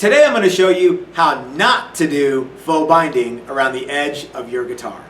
Today I'm going to show you how not to do faux binding around the edge of your guitar.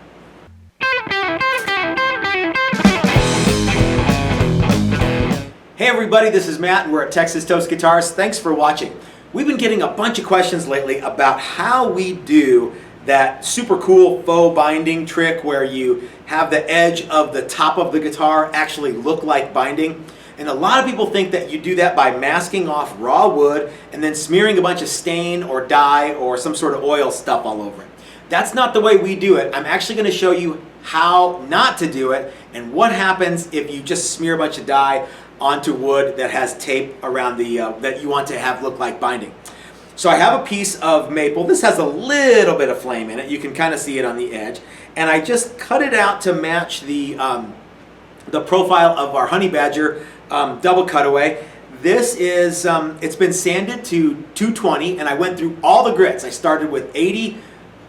Hey everybody, this is Matt and we're at Texas Toast Guitars. Thanks for watching. We've been getting a bunch of questions lately about how we do that super cool faux binding trick where you have the edge of the top of the guitar actually look like binding. And a lot of people think that you do that by masking off raw wood and then smearing a bunch of stain or dye or some sort of oil stuff all over it. That's not the way we do it. I'm actually going to show you how not to do it and what happens if you just smear a bunch of dye onto wood that has tape around the that you want to have look like binding. So I have a piece of maple. This has a little bit of flame in it. You can kind of see it on the edge. And I just cut it out to match the profile of our honey badger double cutaway. This is, it's been sanded to 220 and I went through all the grits. I started with 80,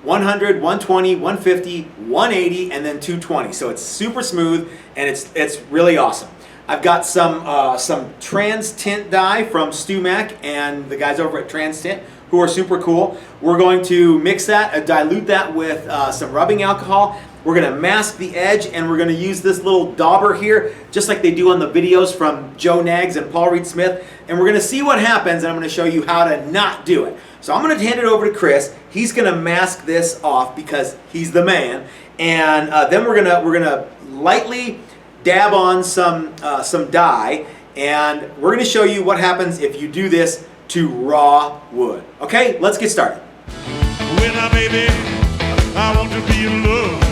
100, 120, 150, 180, and then 220. So it's super smooth and it's really awesome. I've got some trans tint dye from StewMac and the guys over at Trans Tint who are super cool. We're going to mix that, dilute that with some rubbing alcohol. We're going to mask the edge and we're going to use this little dauber here, just like they do on the videos from Joe Nags and Paul Reed Smith. And we're going to see what happens and I'm going to show you how to not do it. So I'm going to hand it over to Chris. He's going to mask this off because he's the man. And then we're going to lightly dab on some dye and we're going to show you what happens if you do this to raw wood. Okay, let's get started. When I baby, I want to be in love.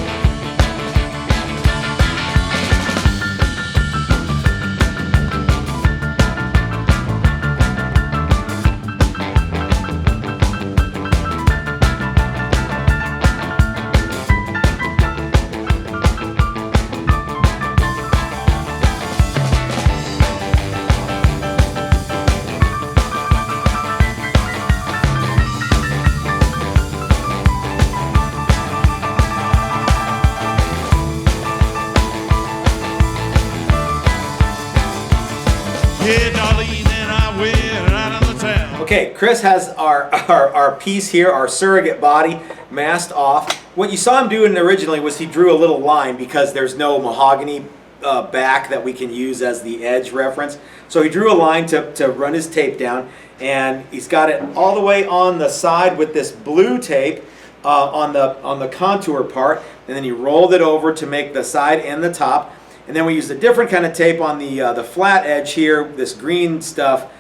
Okay, Chris has our piece here, our surrogate body, masked off. What you saw him doing originally was he drew a little line because there's no mahogany back that we can use as the edge reference. So he drew a line to run his tape down, and he's got it all the way on the side with this blue tape on the contour part, and then he rolled it over to make the side and the top. And then we used a different kind of tape on the flat edge here, this green stuff.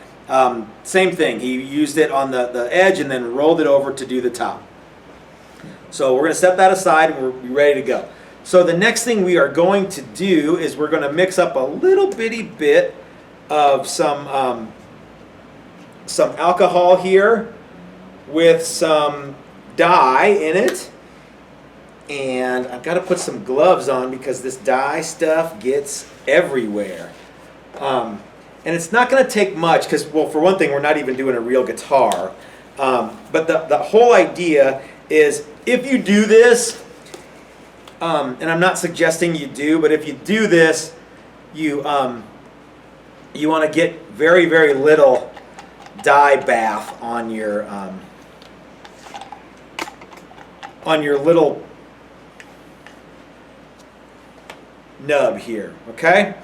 Same thing, he used it on the edge and then rolled it over to do the top. So we're going to set that aside and we'll be ready to go. So the next thing we are going to do is we're going to mix up a little bitty bit of some alcohol here with some dye in it. And I've got to put some gloves on because this dye stuff gets everywhere. And it's not going to take much because, well, for one thing, we're not even doing a real guitar. But the whole idea is if you do this, and I'm not suggesting you do, but if you do this, you want to get very, very little dye bath on your little nub here, okay?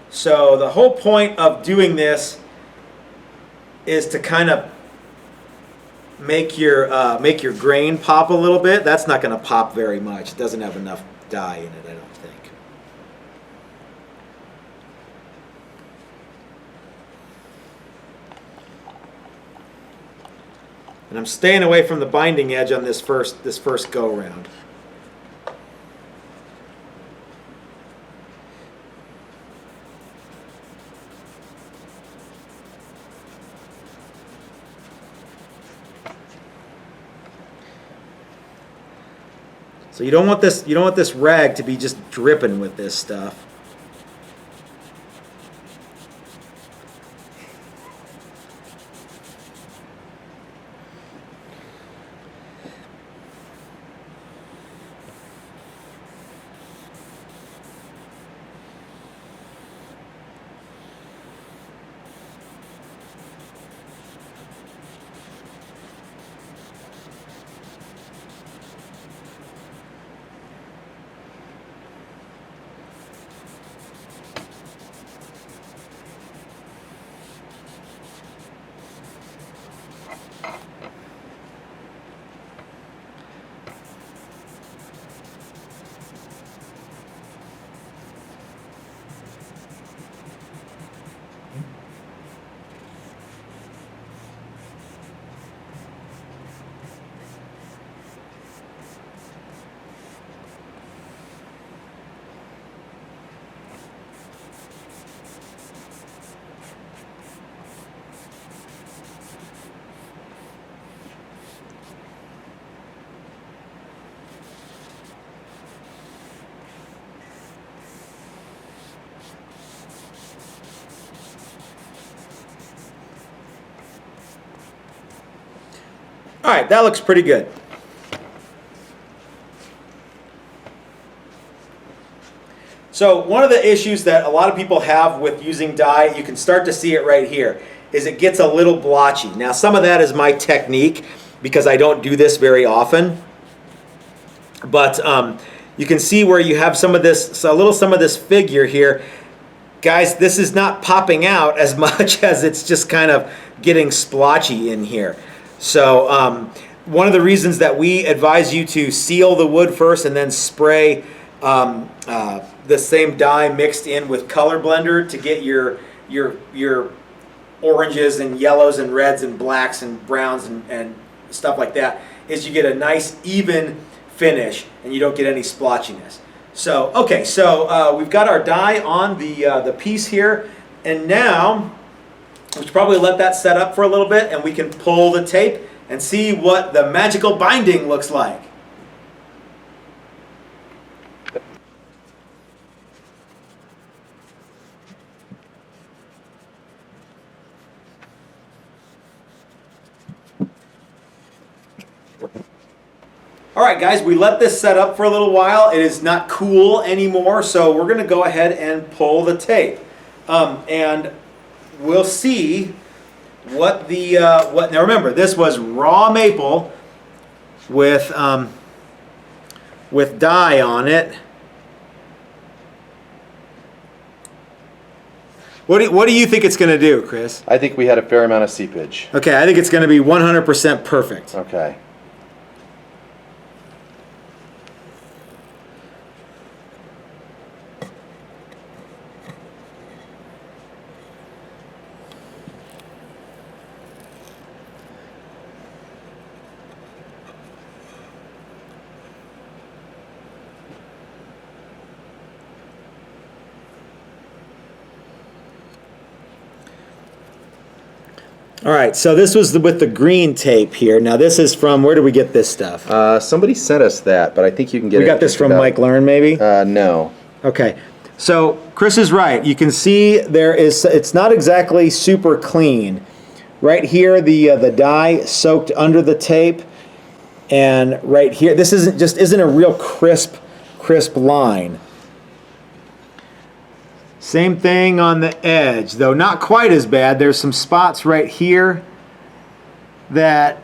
So the whole point of doing this is to kind of make your grain pop a little bit. That's not going to pop very much. It doesn't have enough dye in it, I don't think. And I'm staying away from the binding edge on this first go round. So you don't want this rag to be just dripping with this stuff. All right, that looks pretty good. So one of the issues that a lot of people have with using dye, you can start to see it right here, is it gets a little blotchy. Now some of that is my technique because I don't do this very often. But you can see where you have some of this, some of this figure here. Guys, this is not popping out as much as it's just kind of getting splotchy in here. So one of the reasons that we advise you to seal the wood first and then spray the same dye mixed in with color blender to get your oranges and yellows and reds and blacks and browns and stuff like that, is you get a nice even finish and you don't get any splotchiness. So okay, so we've got our dye on the piece here, and now we should probably let that set up for a little bit and we can pull the tape and see what the magical binding looks like. All right, guys, we let this set up for a little while. It is not cool anymore, so we're going to go ahead and pull the tape. And we'll see what the, now remember, this was raw maple with dye on it. What do you think it's going to do, Chris? I think we had a fair amount of seepage. Okay, I think it's going to be 100% perfect. Okay. All right, so this was with the green tape here. Now this is from, where do we get this stuff? Somebody sent us that, but I think you can get it. We got this from Mike Learn, maybe? No. Okay, so Chris is right. You can see there is, it's not exactly super clean. Right here, the dye soaked under the tape, and right here, this isn't a real crisp line. Same thing on the edge, though not quite as bad. There's some spots right here that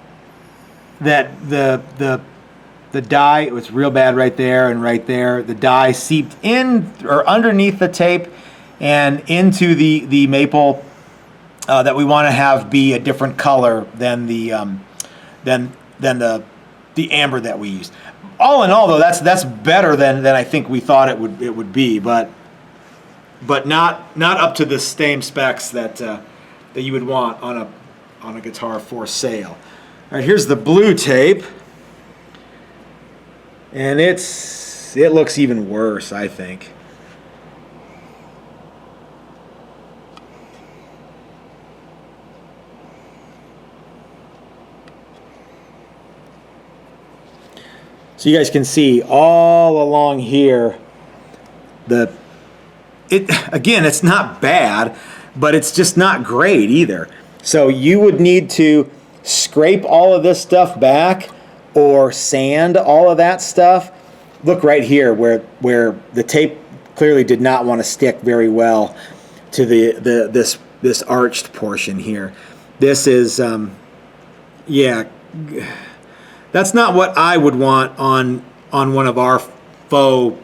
the dye, it was real bad right there and right there. The dye seeped in or underneath the tape and into the maple that we want to have be a different color than the amber that we used. All in all, though, that's better than I think we thought it would be, but not up to the same specs that you would want on a guitar for sale. All right, here's the blue tape, and it looks even worse, I think. So you guys can see all along here again, it's not bad, but it's just not great either. So you would need to scrape all of this stuff back or sand all of that stuff. Look right here where the tape clearly did not want to stick very well to this arched portion here. This is yeah, that's not what I would want on one of our faux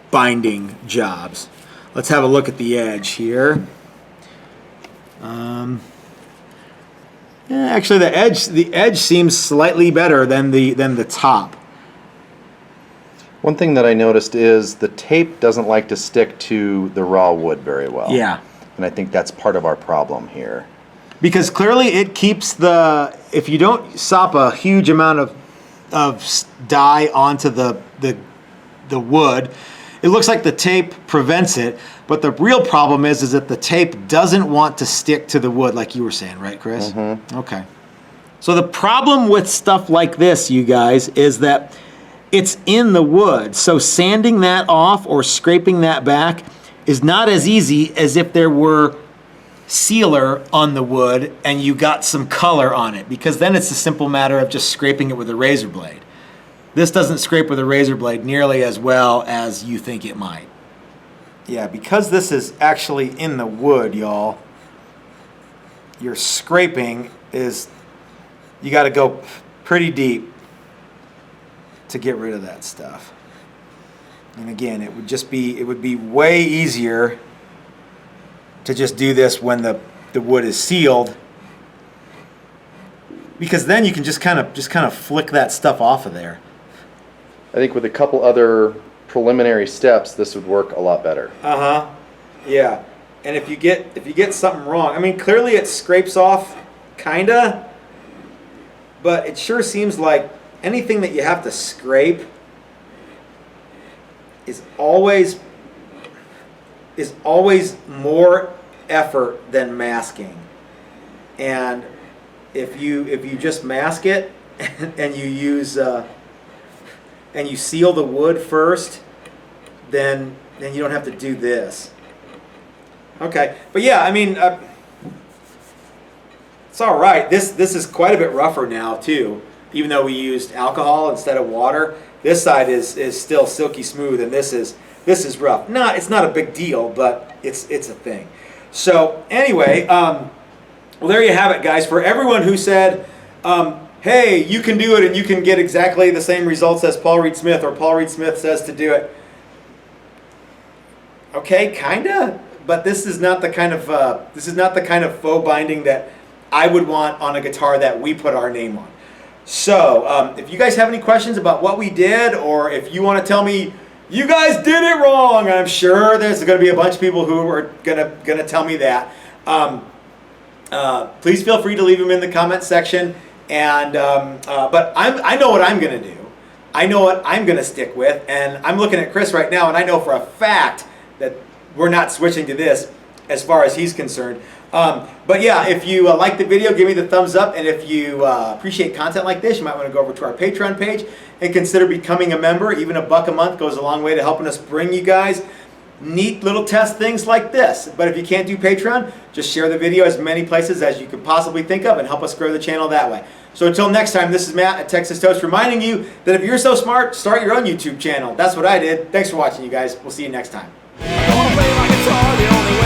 binding jobs. Let's have a look at the edge here. Yeah, actually, the edge seems slightly better than the top. One thing that I noticed is the tape doesn't like to stick to the raw wood very well. Yeah. And I think that's part of our problem here. Because clearly it keeps if you don't sop a huge amount of dye onto the wood, it looks like the tape prevents it, but the real problem is that the tape doesn't want to stick to the wood, like you were saying, right, Chris? Mm-hmm. Okay. So the problem with stuff like this, you guys, is that it's in the wood. So sanding that off or scraping that back is not as easy as if there were sealer on the wood and you got some color on it, because then it's a simple matter of just scraping it with a razor blade. This doesn't scrape with a razor blade nearly as well as you think it might. Yeah, because this is actually in the wood, y'all, your scraping is, you got to go pretty deep to get rid of that stuff. And again, it would be way easier to just do this when the wood is sealed, because then you can just kind of flick that stuff off of there. I think with a couple other preliminary steps, this would work a lot better. Yeah. And if you get something wrong, I mean, clearly it scrapes off, kinda, but it sure seems like anything that you have to scrape is always more effort than masking. And if you just mask it and you use and you seal the wood first, then you don't have to do this. Okay, but yeah, I mean, it's all right. This is quite a bit rougher now too, even though we used alcohol instead of water. This side is still silky smooth, and this is rough. It's not a big deal, but it's a thing. So anyway, well, there you have it, guys. For everyone who said, hey, you can do it and you can get exactly the same results as Paul Reed Smith, or Paul Reed Smith says to do it. Okay, kinda, but this is not the kind of faux binding that I would want on a guitar that we put our name on. So, if you guys have any questions about what we did, or if you want to tell me you guys did it wrong, I'm sure there's going to be a bunch of people who are gonna tell me that. Please feel free to leave them in the comment section. And but I know what I'm gonna do. I know what I'm gonna stick with, and I'm looking at Chris right now, and I know for a fact that we're not switching to this as far as he's concerned. But yeah, if you like the video, give me the thumbs up, and if you appreciate content like this, you might want to go over to our Patreon page and consider becoming a member. Even $1 a month goes a long way to helping us bring you guys neat little test things like this. But if you can't do Patreon, just share the video as many places as you could possibly think of and help us grow the channel that way. So until next time, this is Matt at Texas Toast, reminding you that if you're so smart, start your own YouTube channel. That's what I did. Thanks for watching, you guys. We'll see you next time. I wanna play my guitar the only way.